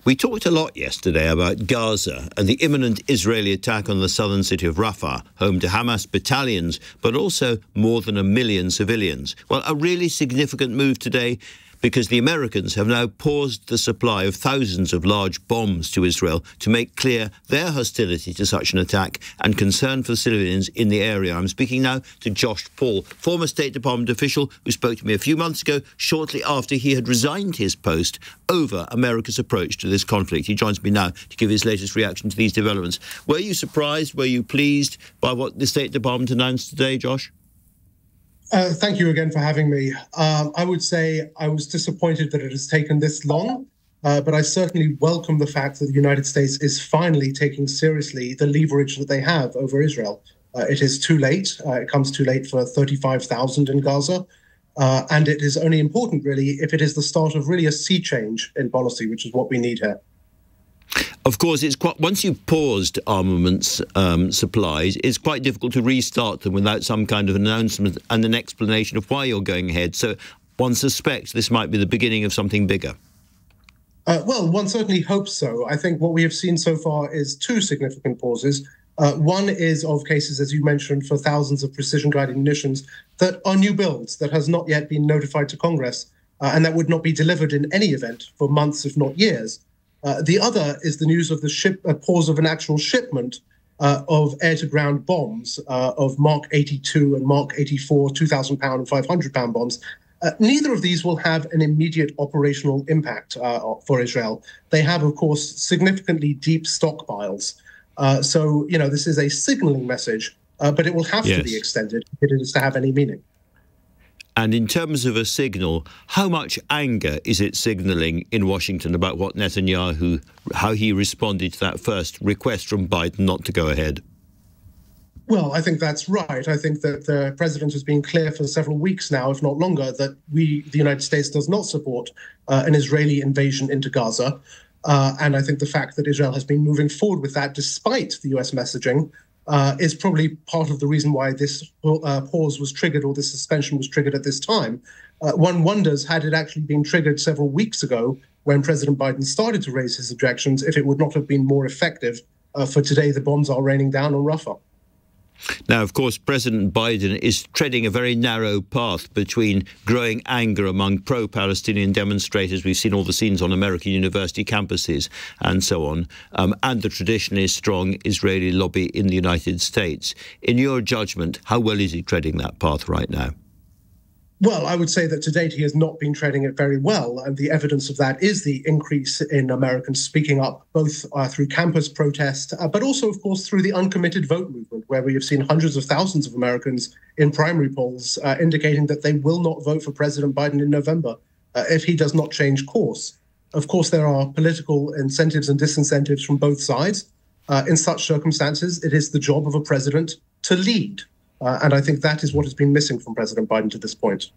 We talked a lot yesterday about Gaza and the imminent Israeli attack on the southern city of Rafah, home to Hamas battalions, but also more than 1 million civilians. Well, a really significant move today because the Americans have now paused the supply of thousands of large bombs to Israel to make clear their hostility to such an attack and concern for civilians in the area. I'm speaking now to Josh Paul, former State Department official who spoke to me a few months ago, shortly after he had resigned his post over America's approach to this conflict. He joins me now to give his latest reaction to these developments. Were you surprised, were you pleased by what the State Department announced today, Josh? Thank you again for having me. I would say I was disappointed that it has taken this long, but I certainly welcome the fact that the United States is finally taking seriously the leverage that they have over Israel. It is too late. It comes too late for 35,000 in Gaza. And it is only important, really, if it is the start of really a sea change in policy, which is what we need here. Of course, it's quite, once you've paused armaments supplies, it's quite difficult to restart them without some kind of announcement and an explanation of why you're going ahead. So one suspects this might be the beginning of something bigger. Well, one certainly hopes so. I think what we have seen so far is two significant pauses. One is of cases, as you mentioned, for thousands of precision-guided munitions that are new builds that has not yet been notified to Congress and that would not be delivered in any event for months, if not years. The other is the news of the pause of an actual shipment of air-to-ground bombs of Mark 82 and Mark 84 2,000-pound and 500-pound bombs. Neither of these will have an immediate operational impact for Israel. They have, of course, significantly deep stockpiles. So, you know, this is a signaling message, but it will have to be extended if it is to have any meaning. And in terms of a signal, how much anger is it signalling in Washington about what Netanyahu, how he responded to that first request from Biden not to go ahead? Well, I think that's right. I think that the president has been clear for several weeks now, if not longer, that the United States does not support an Israeli invasion into Gaza. And I think the fact that Israel has been moving forward with that, despite the US messaging, is probably part of the reason why this pause was triggered or this suspension was triggered at this time. One wonders, had it actually been triggered several weeks ago when President Biden started to raise his objections, if it would not have been more effective. For today, the bombs are raining down on Rafah. Now, of course, President Biden is treading a very narrow path between growing anger among pro-Palestinian demonstrators. We've seen all the scenes on American university campuses and so on, and the traditionally strong Israeli lobby in the United States. In your judgment, how well is he treading that path right now? Well, I would say that to date he has not been treading it very well, and the evidence of that is the increase in Americans speaking up, both through campus protest, but also, of course, through the uncommitted vote movement, where we have seen hundreds of thousands of Americans in primary polls indicating that they will not vote for President Biden in November if he does not change course. Of course, there are political incentives and disincentives from both sides. In such circumstances, it is the job of a president to lead. And I think that is what has been missing from President Biden to this point.